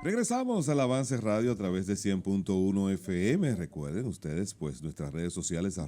Regresamos al Avance Radio a través de 100.1 FM. Recuerden ustedes, pues, nuestras redes sociales,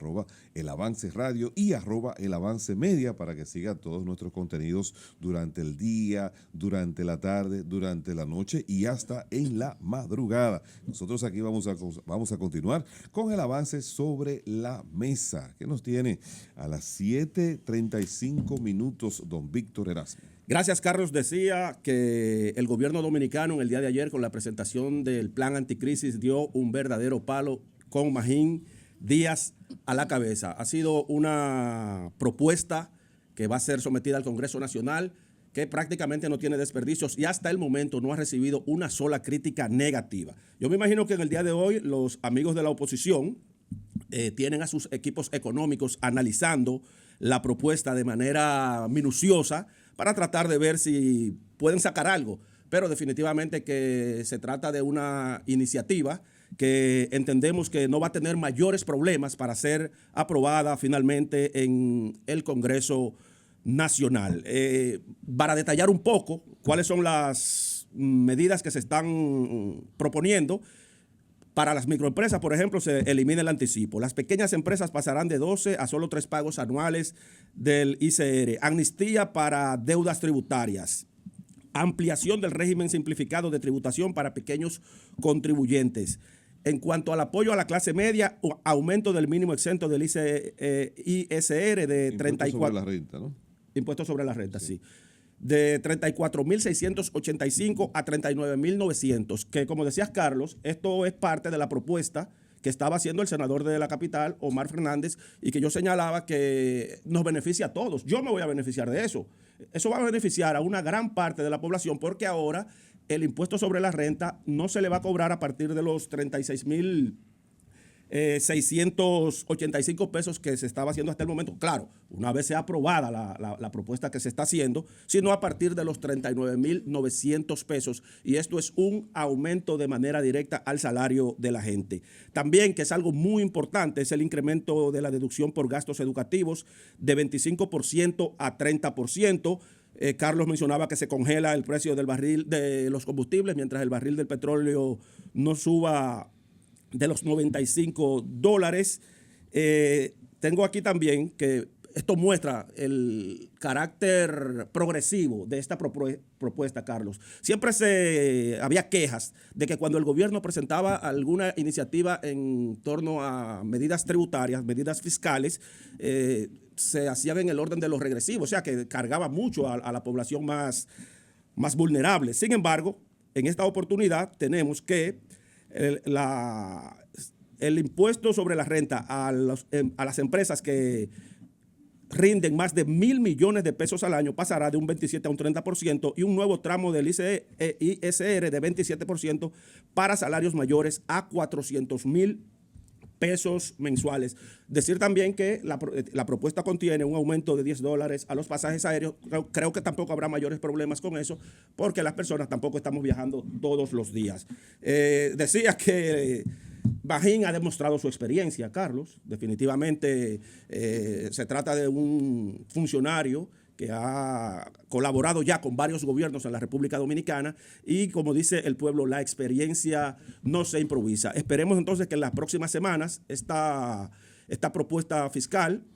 @el Avance Radio y @el Avance Media, para que sigan todos nuestros contenidos durante el día, durante la tarde, durante la noche y hasta en la madrugada. Nosotros aquí vamos a continuar con el avance sobre la mesa, que nos tiene a las 7:35 minutos don Víctor Erasmo. Gracias, Carlos. Decía que el gobierno dominicano en el día de ayer, con la presentación del plan anticrisis, dio un verdadero palo con Magín Díaz a la cabeza. Ha sido una propuesta que va a ser sometida al Congreso Nacional, que prácticamente no tiene desperdicios y hasta el momento no ha recibido una sola crítica negativa. Yo me imagino que en el día de hoy los amigos de la oposición tienen a sus equipos económicos analizando la propuesta de manera minuciosa para tratar de ver si pueden sacar algo, pero definitivamente que se trata de una iniciativa que entendemos que no va a tener mayores problemas para ser aprobada finalmente en el Congreso Nacional. Para detallar un poco cuáles son las medidas que se están proponiendo, para las microempresas, por ejemplo, se elimina el anticipo. Las pequeñas empresas pasarán de 12 a solo 3 pagos anuales del ICR. Amnistía para deudas tributarias. Ampliación del régimen simplificado de tributación para pequeños contribuyentes. En cuanto al apoyo a la clase media, aumento del mínimo exento del ISR de 34. Impuesto sobre la renta, ¿no? Impuesto sobre la renta, sí. De 34.685 a 39.900, que como decías, Carlos, esto es parte de la propuesta que estaba haciendo el senador de la capital, Omar Fernández, y que yo señalaba que nos beneficia a todos. Yo me voy a beneficiar de eso. Eso va a beneficiar a una gran parte de la población, porque ahora el impuesto sobre la renta no se le va a cobrar a partir de los 36.685 pesos que se estaba haciendo hasta el momento. Claro, una vez sea aprobada la propuesta que se está haciendo, sino a partir de los 39.900 pesos. Y esto es un aumento de manera directa al salario de la gente. También, que es algo muy importante, es el incremento de la deducción por gastos educativos de 25% a 30%. Carlos mencionaba que se congela el precio del barril de los combustibles, mientras el barril del petróleo no suba de los $95. Tengo aquí también que esto muestra el carácter progresivo de esta propuesta, Carlos. Siempre había quejas de que cuando el gobierno presentaba alguna iniciativa en torno a medidas tributarias, medidas fiscales, se hacían en el orden de los regresivos, o sea que cargaba mucho a la población más vulnerable. Sin embargo, en esta oportunidad tenemos que el impuesto sobre la renta a las empresas que rinden más de 1.000 millones de pesos al año pasará de un 27 a un 30%, y un nuevo tramo del ISR de 27% para salarios mayores a 400.000 pesos mensuales. Decir también que la propuesta contiene un aumento de $10 a los pasajes aéreos. Creo que tampoco habrá mayores problemas con eso, porque las personas tampoco estamos viajando todos los días. Decía que Magín ha demostrado su experiencia, Carlos. Definitivamente se trata de un funcionario que ha colaborado ya con varios gobiernos en la República Dominicana, y como dice el pueblo, la experiencia no se improvisa. Esperemos entonces que en las próximas semanas esta propuesta fiscal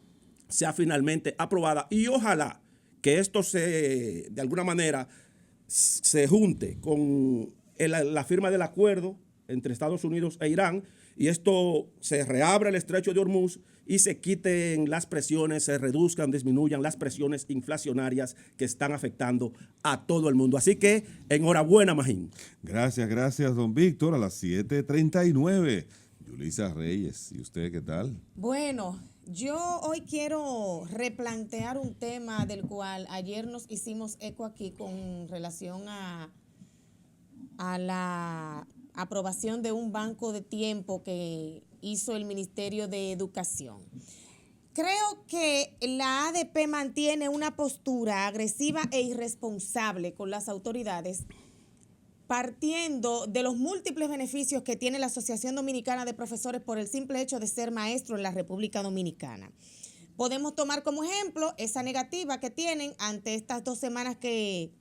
sea finalmente aprobada, y ojalá que esto de alguna manera se junte con la firma del acuerdo entre Estados Unidos e Irán, y esto se reabra el estrecho de Hormuz y se quiten las presiones, se reduzcan, disminuyan las presiones inflacionarias que están afectando a todo el mundo. Así que enhorabuena, Magín. Gracias, don Víctor. A las 7:39. Yulisa Reyes, ¿y usted qué tal? Bueno, yo hoy quiero replantear un tema del cual ayer nos hicimos eco aquí con relación a la aprobación de un banco de tiempo que hizo el Ministerio de Educación. Creo que la ADP mantiene una postura agresiva e irresponsable con las autoridades, partiendo de los múltiples beneficios que tiene la Asociación Dominicana de Profesores por el simple hecho de ser maestro en la República Dominicana. Podemos tomar como ejemplo esa negativa que tienen ante estas 2 semanas que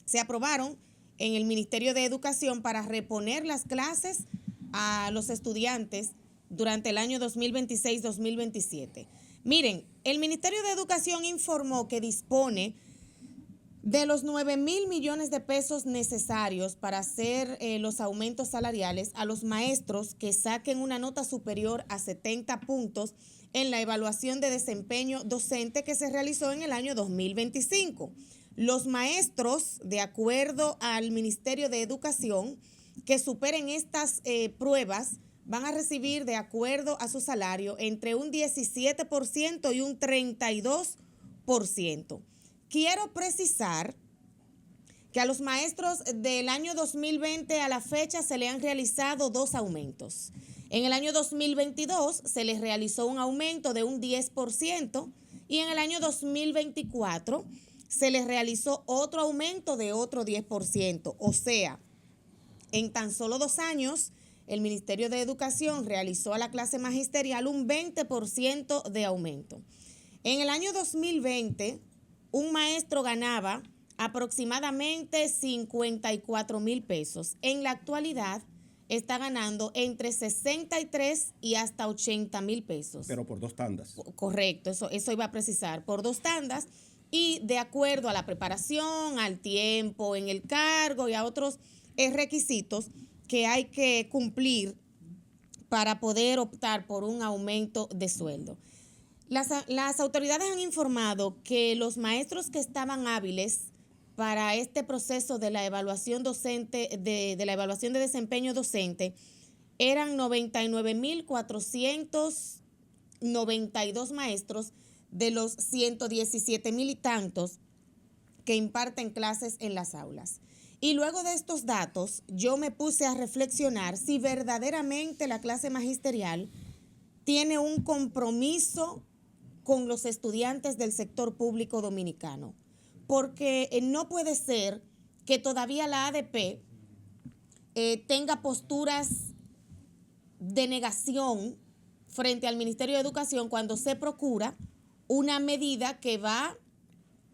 se aprobaron en el Ministerio de Educación para reponer las clases a los estudiantes durante el año 2026-2027. Miren, el Ministerio de Educación informó que dispone de los 9,000 millones de pesos necesarios para hacer los aumentos salariales a los maestros que saquen una nota superior a 70 puntos en la evaluación de desempeño docente que se realizó en el año 2025. Los maestros, de acuerdo al Ministerio de Educación, que superen estas pruebas, van a recibir, de acuerdo a su salario, entre un 17% y un 32%. Quiero precisar que a los maestros del año 2020 a la fecha se le han realizado 2 aumentos. En el año 2022 se les realizó un aumento de un 10% y en el año 2024 se les realizó otro aumento de otro 10%. O sea, en tan solo 2 años, el Ministerio de Educación realizó a la clase magisterial un 20% de aumento. En el año 2020, un maestro ganaba aproximadamente 54,000 pesos. En la actualidad está ganando entre 63 y hasta 80,000 pesos. Pero por 2 tandas. Correcto, eso iba a precisar, por 2 tandas y de acuerdo a la preparación, al tiempo en el cargo y a otros requisitos que hay que cumplir para poder optar por un aumento de sueldo. Las autoridades han informado que los maestros que estaban hábiles para este proceso de la evaluación docente, de la evaluación de desempeño docente, eran 99,492 maestros de los 117,000 y tantos que imparten clases en las aulas. Y luego de estos datos, yo me puse a reflexionar si verdaderamente la clase magisterial tiene un compromiso con los estudiantes del sector público dominicano, porque no puede ser que todavía la ADP tenga posturas de negación frente al Ministerio de Educación cuando se procura una medida que va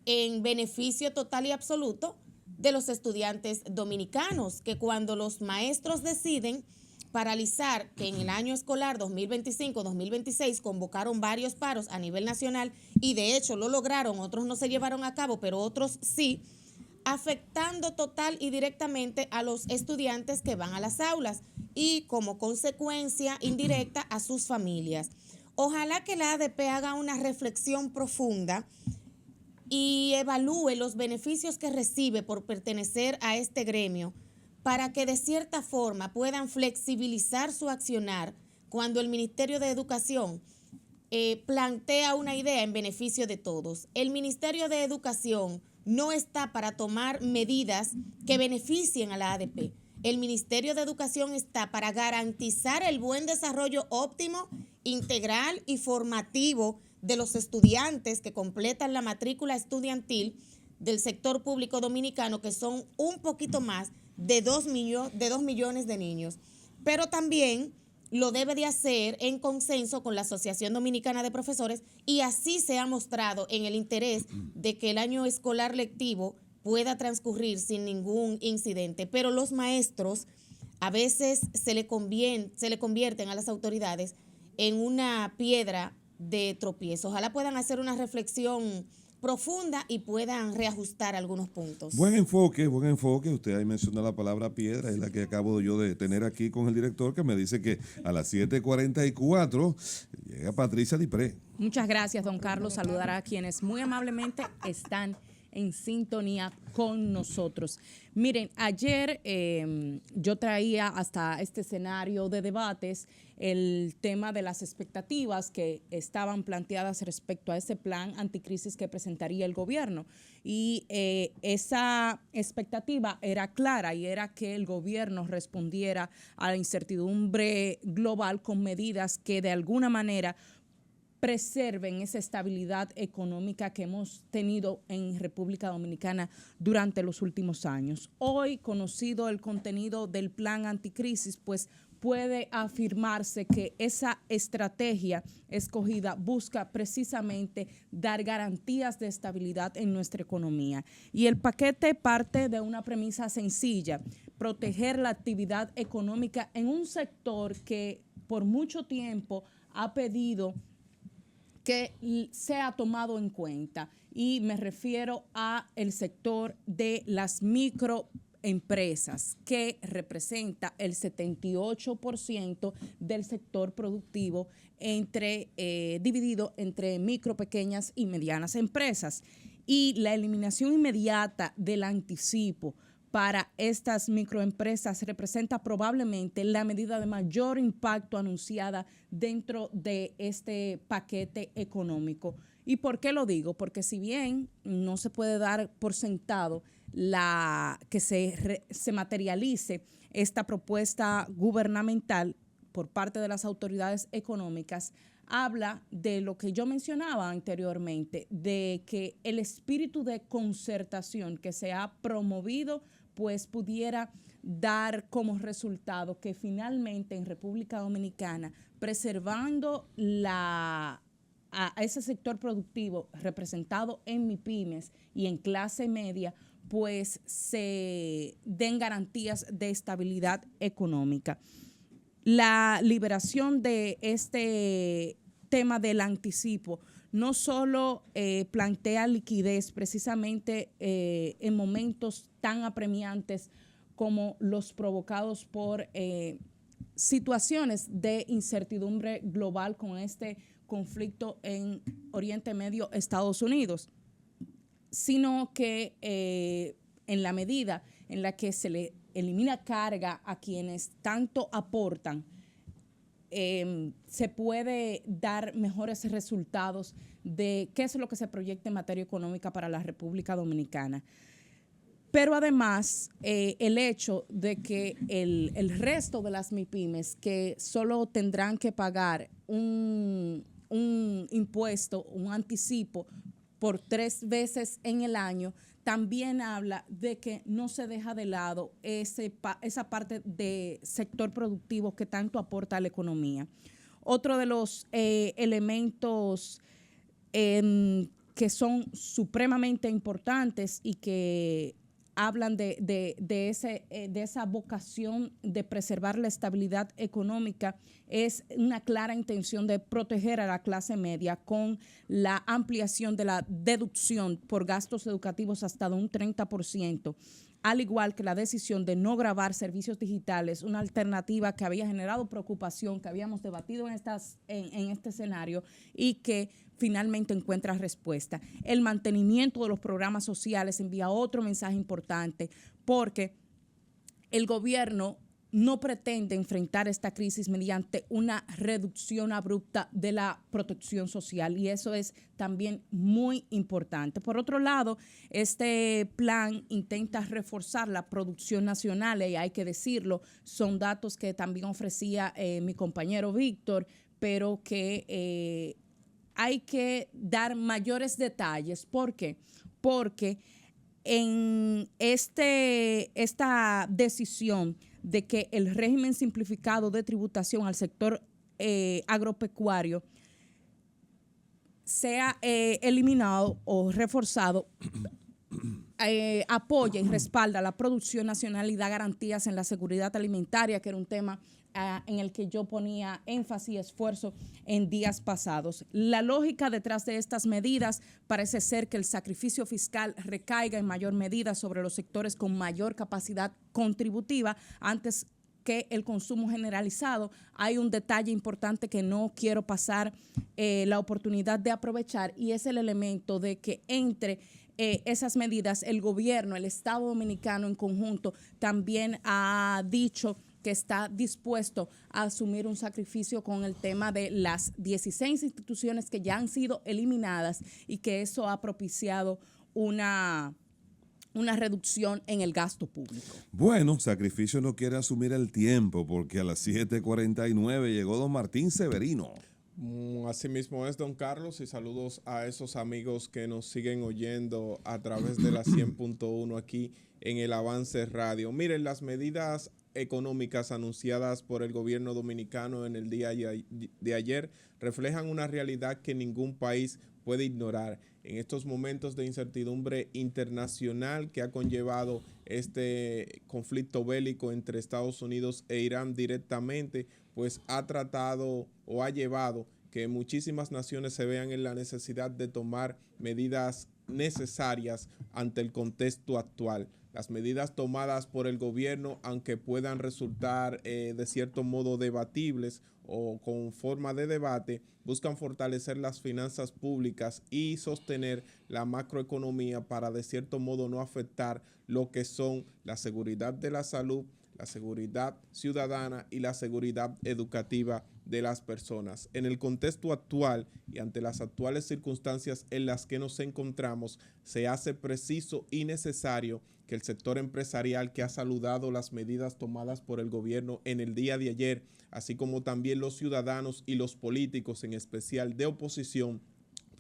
en beneficio total y absoluto de los estudiantes dominicanos, que cuando los maestros deciden paralizar, que en el año escolar 2025-2026 convocaron varios paros a nivel nacional y de hecho lo lograron, otros no se llevaron a cabo, pero otros sí, afectando total y directamente a los estudiantes que van a las aulas y como consecuencia indirecta a sus familias. Ojalá que la ADP haga una reflexión profunda y evalúe los beneficios que recibe por pertenecer a este gremio para que de cierta forma puedan flexibilizar su accionar cuando el Ministerio de Educación plantea una idea en beneficio de todos. El Ministerio de Educación no está para tomar medidas que beneficien a la ADP. El Ministerio de Educación está para garantizar el buen desarrollo óptimo, integral y formativo de los estudiantes que completan la matrícula estudiantil del sector público dominicano, que son un poquito más de 2 millones de niños. Pero también lo debe de hacer en consenso con la Asociación Dominicana de Profesores y así se ha mostrado en el interés de que el año escolar lectivo pueda transcurrir sin ningún incidente. Pero los maestros a veces se le convierten a las autoridades en una piedra de tropiezo. Ojalá puedan hacer una reflexión profunda y puedan reajustar algunos puntos. Buen enfoque. Usted ahí menciona la palabra piedra, es la que acabo yo de tener aquí con el director, que me dice que a las 7:44 llega Patricia Dipré. Muchas gracias, don Carlos. Saludar a quienes muy amablemente están en sintonía con nosotros. Miren, ayer yo traía hasta este escenario de debates el tema de las expectativas que estaban planteadas respecto a ese plan anticrisis que presentaría el gobierno. Y esa expectativa era clara y era que el gobierno respondiera a la incertidumbre global con medidas que de alguna manera preserven esa estabilidad económica que hemos tenido en República Dominicana durante los últimos años. Hoy, conocido el contenido del plan anticrisis, pues puede afirmarse que esa estrategia escogida busca precisamente dar garantías de estabilidad en nuestra economía. Y el paquete parte de una premisa sencilla: proteger la actividad económica en un sector que por mucho tiempo ha pedido que sea tomado en cuenta, y me refiero a el sector de las microempresas, que representa el 78% del sector productivo dividido entre micro, pequeñas y medianas empresas. Y la eliminación inmediata del anticipo para estas microempresas representa probablemente la medida de mayor impacto anunciada dentro de este paquete económico. ¿Y por qué lo digo? Porque si bien no se puede dar por sentado que se materialice esta propuesta gubernamental por parte de las autoridades económicas, habla de lo que yo mencionaba anteriormente, de que el espíritu de concertación que se ha promovido pues pudiera dar como resultado que finalmente en República Dominicana, preservando a ese sector productivo representado en MIPYMES y en clase media, pues se den garantías de estabilidad económica. La liberación de este tema del anticipo no solo plantea liquidez precisamente en momentos tan apremiantes como los provocados por situaciones de incertidumbre global con este conflicto en Oriente Medio, Estados Unidos, sino que en la medida en la que se le elimina carga a quienes tanto aportan, se puede dar mejores resultados de qué es lo que se proyecta en materia económica para la República Dominicana. Pero además, el hecho de que el resto de las MIPYMES, que solo tendrán que pagar un impuesto, un anticipo por 3 veces en el año, también habla de que no se deja de lado esa parte de sector productivo que tanto aporta a la economía. Otro de los elementos que son supremamente importantes y que hablan de esa vocación de preservar la estabilidad económica es una clara intención de proteger a la clase media con la ampliación de la deducción por gastos educativos hasta de un 30%, al igual que la decisión de no gravar servicios digitales, una alternativa que había generado preocupación, que habíamos debatido en este escenario y que finalmente encuentra respuesta. El mantenimiento de los programas sociales envía otro mensaje importante, porque el gobierno no pretende enfrentar esta crisis mediante una reducción abrupta de la protección social, y eso es también muy importante. Por otro lado, este plan intenta reforzar la producción nacional, y hay que decirlo, son datos que también ofrecía mi compañero Víctor, pero que hay que dar mayores detalles. ¿Por qué? Porque en esta decisión de que el régimen simplificado de tributación al sector agropecuario sea eliminado o reforzado, apoya y respalda la producción nacional y da garantías en la seguridad alimentaria, que era un tema en el que yo ponía énfasis y esfuerzo en días pasados. La lógica detrás de estas medidas parece ser que el sacrificio fiscal recaiga en mayor medida sobre los sectores con mayor capacidad contributiva antes que el consumo generalizado. Hay un detalle importante que no quiero pasar la oportunidad de aprovechar, y es el elemento de que entre esas medidas el gobierno, el Estado Dominicano en conjunto, también ha dicho que está dispuesto a asumir un sacrificio con el tema de las 16 instituciones que ya han sido eliminadas, y que eso ha propiciado una reducción en el gasto público. Bueno, Sacrificio no quiere asumir el tiempo, porque a las 7:49 llegó don Martín Severino. Así mismo es, don Carlos, y saludos a esos amigos que nos siguen oyendo a través de la 100.1 aquí en el Avance Radio. Miren, las medidas económicas anunciadas por el gobierno dominicano en el día de ayer reflejan una realidad que ningún país puede ignorar. En estos momentos de incertidumbre internacional que ha conllevado este conflicto bélico entre Estados Unidos e Irán directamente, pues ha tratado o ha llevado que muchísimas naciones se vean en la necesidad de tomar medidas necesarias ante el contexto actual. Las medidas tomadas por el gobierno, aunque puedan resultar de cierto modo debatibles o con forma de debate, buscan fortalecer las finanzas públicas y sostener la macroeconomía para de cierto modo no afectar lo que son la seguridad de la salud, la seguridad ciudadana y la seguridad educativa de las personas. En el contexto actual y ante las actuales circunstancias en las que nos encontramos, se hace preciso y necesario que el sector empresarial, que ha saludado las medidas tomadas por el gobierno en el día de ayer, así como también los ciudadanos y los políticos, en especial de oposición,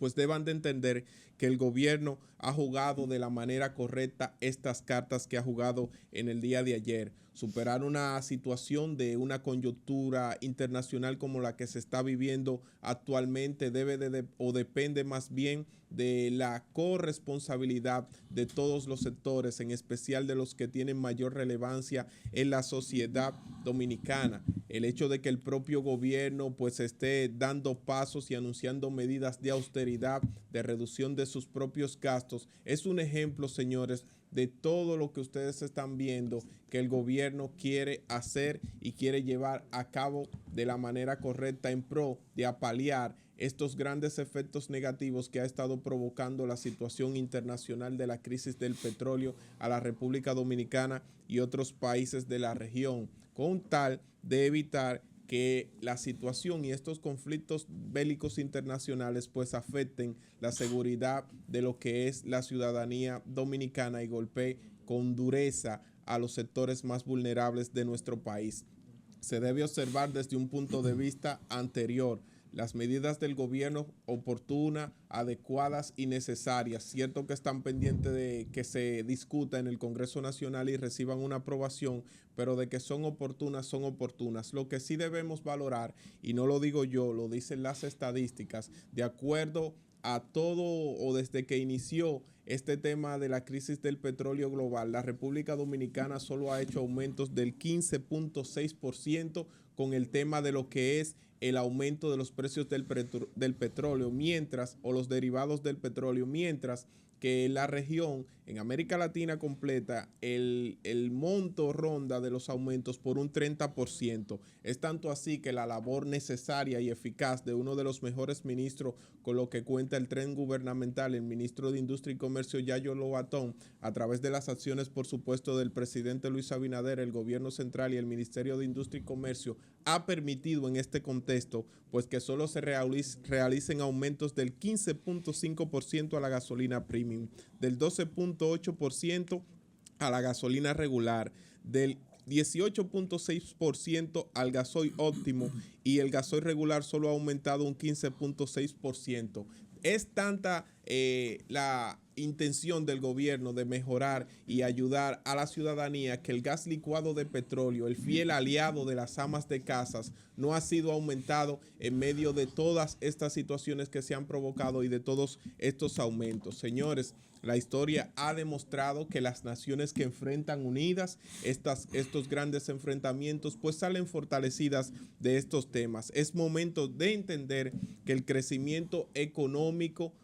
pues deban de entender que el gobierno ha jugado de la manera correcta estas cartas que ha jugado en el día de ayer. Superar una situación de una coyuntura internacional como la que se está viviendo actualmente depende más bien de la corresponsabilidad de todos los sectores, en especial de los que tienen mayor relevancia en la sociedad dominicana. El hecho de que el propio gobierno pues esté dando pasos y anunciando medidas de austeridad, de reducción de sus propios gastos, es un ejemplo, señores, de todo lo que ustedes están viendo que el gobierno quiere hacer y quiere llevar a cabo de la manera correcta en pro de apalear estos grandes efectos negativos que ha estado provocando la situación internacional de la crisis del petróleo a la República Dominicana y otros países de la región, con tal de evitar que la situación y estos conflictos bélicos internacionales pues afecten la seguridad de lo que es la ciudadanía dominicana y golpee con dureza a los sectores más vulnerables de nuestro país. Se debe observar desde un punto de vista anterior las medidas del gobierno oportunas, adecuadas y necesarias. Cierto que están pendientes de que se discuta en el Congreso Nacional y reciban una aprobación, pero de que son oportunas, son oportunas. Lo que sí debemos valorar, y no lo digo yo, lo dicen las estadísticas, de acuerdo a todo o desde que inició este tema de la crisis del petróleo global, la República Dominicana solo ha hecho aumentos del 15.6% con el tema de lo que es el aumento de los precios del petróleo, mientras, o los derivados del petróleo, mientras que la región, en América Latina completa, el monto ronda de los aumentos por un 30%. Es tanto así que la labor necesaria y eficaz de uno de los mejores ministros con lo que cuenta el tren gubernamental, el ministro de Industria y Comercio, Yayo Lobatón, a través de las acciones, por supuesto, del presidente Luis Abinader, el gobierno central y el Ministerio de Industria y Comercio, ha permitido en este contexto pues que solo se realicen aumentos del 15.5% a la gasolina premium, del 12.8% a la gasolina regular, del 18.6% al gasoil óptimo, y el gasoil regular solo ha aumentado un 15.6%. Es tanta la intención del gobierno de mejorar y ayudar a la ciudadanía que el gas licuado de petróleo, el fiel aliado de las amas de casas, no ha sido aumentado en medio de todas estas situaciones que se han provocado y de todos estos aumentos. Señores, la historia ha demostrado que las naciones que enfrentan unidas estos grandes enfrentamientos pues salen fortalecidas de estos temas. Es momento de entender que el crecimiento económico,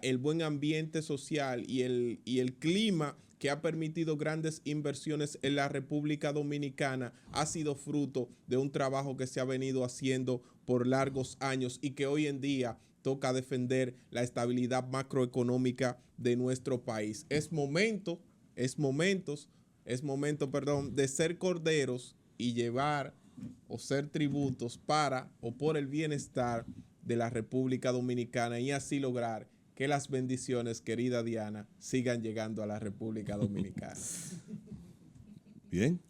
el buen ambiente social y el clima que ha permitido grandes inversiones en la República Dominicana ha sido fruto de un trabajo que se ha venido haciendo por largos años y que hoy en día toca defender la estabilidad macroeconómica de nuestro país. Es momento de ser corderos y llevar o ser tributos para o por el bienestar de la República Dominicana y así lograr que las bendiciones, querida Diana, sigan llegando a la República Dominicana. Bien.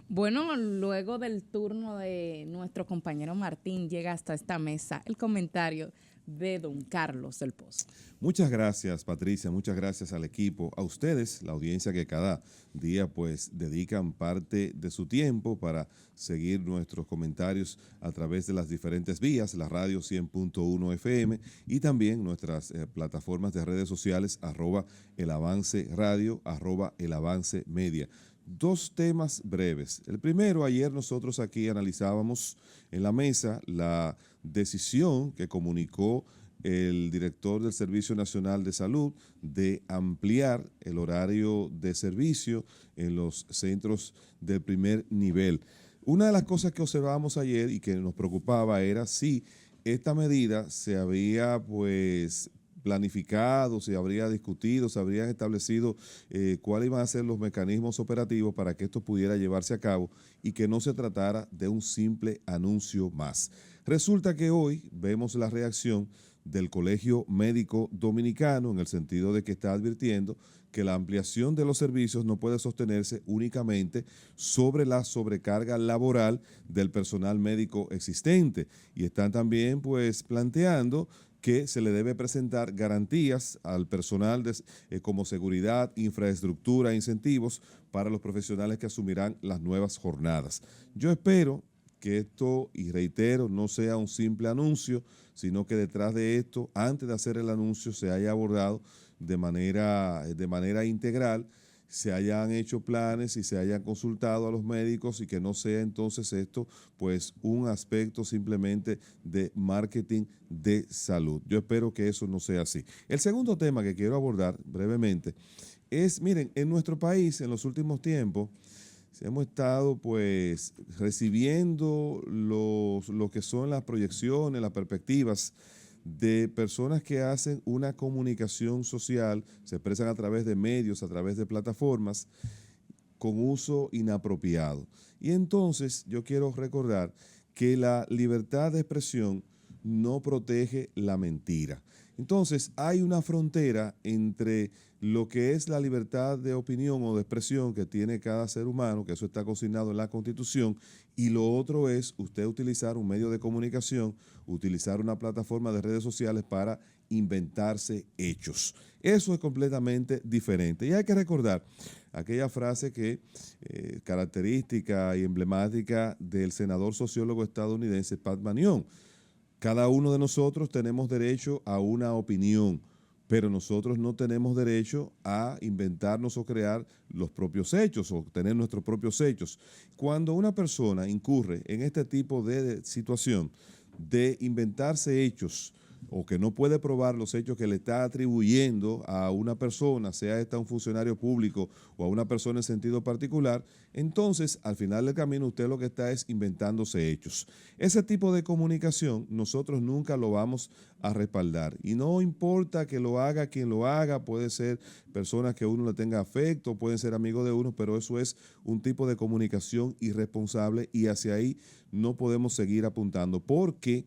Bueno, luego del turno de nuestro compañero Martín, llega hasta esta mesa el comentario de don Carlos del Pozo. Muchas gracias, Patricia, muchas gracias al equipo, a ustedes, la audiencia que cada día pues dedican parte de su tiempo para seguir nuestros comentarios a través de las diferentes vías, la radio 100.1 FM y también nuestras plataformas de redes sociales, @elavanceRadio, @elavancemedia. Dos temas breves. El primero, ayer nosotros aquí analizábamos en la mesa la decisión que comunicó el director del Servicio Nacional de Salud de ampliar el horario de servicio en los centros del primer nivel. Una de las cosas que observábamos ayer y que nos preocupaba era si esta medida se había pues planificado, se habría discutido, se habrían establecido cuáles iban a ser los mecanismos operativos para que esto pudiera llevarse a cabo y que no se tratara de un simple anuncio más. Resulta que hoy vemos la reacción del Colegio Médico Dominicano en el sentido de que está advirtiendo que la ampliación de los servicios no puede sostenerse únicamente sobre la sobrecarga laboral del personal médico existente y están también pues planteando que se le debe presentar garantías al personal como seguridad, infraestructura, incentivos para los profesionales que asumirán las nuevas jornadas. Yo espero que esto, y reitero, no sea un simple anuncio, sino que detrás de esto, antes de hacer el anuncio, se haya abordado de manera integral, se hayan hecho planes y se hayan consultado a los médicos y que no sea entonces esto pues un aspecto simplemente de marketing de salud. Yo espero que eso no sea así. El segundo tema que quiero abordar brevemente es, miren, en nuestro país en los últimos tiempos hemos estado pues recibiendo lo que son las proyecciones, las perspectivas de personas que hacen una comunicación social, se expresan a través de medios, a través de plataformas, con uso inapropiado. Y entonces yo quiero recordar que la libertad de expresión no protege la mentira. Entonces hay una frontera entre lo que es la libertad de opinión o de expresión que tiene cada ser humano, que eso está consignado en la Constitución, y lo otro es usted utilizar un medio de comunicación, utilizar una plataforma de redes sociales para inventarse hechos. Eso es completamente diferente. Y hay que recordar aquella frase que característica y emblemática del senador sociólogo estadounidense Pat Mannion. Cada uno de nosotros tenemos derecho a una opinión, pero nosotros no tenemos derecho a inventarnos o crear los propios hechos o tener nuestros propios hechos. Cuando una persona incurre en este tipo de situación de inventarse hechos o que no puede probar los hechos que le está atribuyendo a una persona, sea esta un funcionario público o a una persona en sentido particular, entonces al final del camino usted lo que está es inventándose hechos. Ese tipo de comunicación nosotros nunca lo vamos a respaldar y no importa que lo haga quien lo haga, puede ser personas que uno le tenga afecto, pueden ser amigos de uno, pero eso es un tipo de comunicación irresponsable y hacia ahí no podemos seguir apuntando porque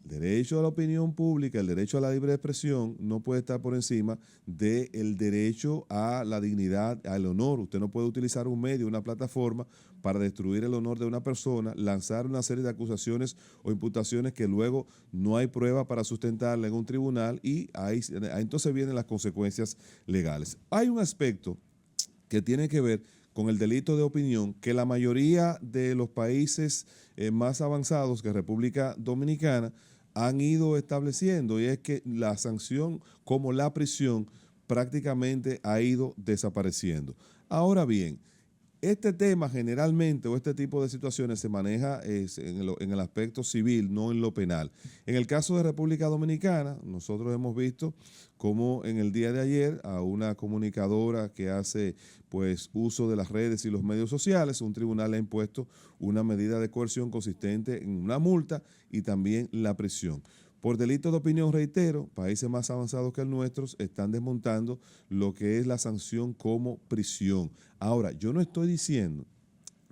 el derecho a la opinión pública, el derecho a la libre expresión no puede estar por encima del derecho a la dignidad, al honor. Usted no puede utilizar un medio, una plataforma para destruir el honor de una persona, lanzar una serie de acusaciones o imputaciones que luego no hay prueba para sustentarla en un tribunal y ahí entonces vienen las consecuencias legales. Hay un aspecto que tiene que ver con el delito de opinión que la mayoría de los países más avanzados que República Dominicana han ido estableciendo y es que la sanción como la prisión prácticamente ha ido desapareciendo. Ahora bien, este tema generalmente o este tipo de situaciones se maneja en el aspecto civil, no en lo penal. En el caso de República Dominicana, nosotros hemos visto cómo en el día de ayer a una comunicadora que hace pues uso de las redes y los medios sociales, un tribunal le ha impuesto una medida de coerción consistente en una multa y también la prisión. Por delito de opinión, reitero, países más avanzados que el nuestro están desmontando lo que es la sanción como prisión. Ahora, yo no estoy diciendo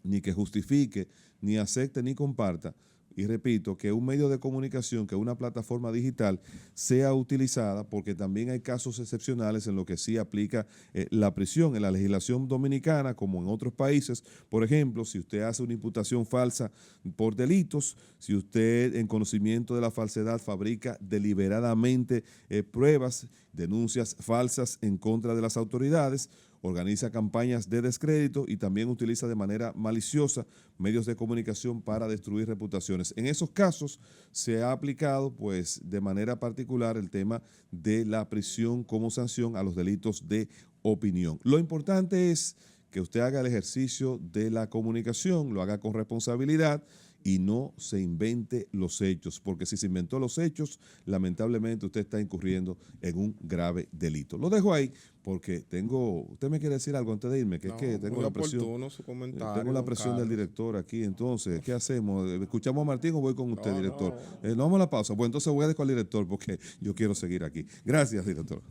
ni que justifique, ni acepte, ni comparta, y repito, que un medio de comunicación, que una plataforma digital sea utilizada, porque también hay casos excepcionales en lo que sí aplica la prisión. En la legislación dominicana, como en otros países, por ejemplo, si usted hace una imputación falsa por delitos, si usted en conocimiento de la falsedad fabrica deliberadamente pruebas, denuncias falsas en contra de las autoridades, organiza campañas de descrédito y también utiliza de manera maliciosa medios de comunicación para destruir reputaciones. En esos casos se ha aplicado pues de manera particular el tema de la prisión como sanción a los delitos de opinión. Lo importante es que usted haga el ejercicio de la comunicación, lo haga con responsabilidad y no se invente los hechos, porque si se inventó los hechos, lamentablemente usted está incurriendo en un grave delito. Lo dejo ahí porque usted me quiere decir algo antes de irme, que es que tengo la presión, su comentario, tengo la presión del director aquí, entonces, ¿qué hacemos? ¿Escuchamos a Martín o voy con usted, director? No vamos a la pausa, pues entonces voy a dejar al director porque yo quiero seguir aquí. Gracias, director.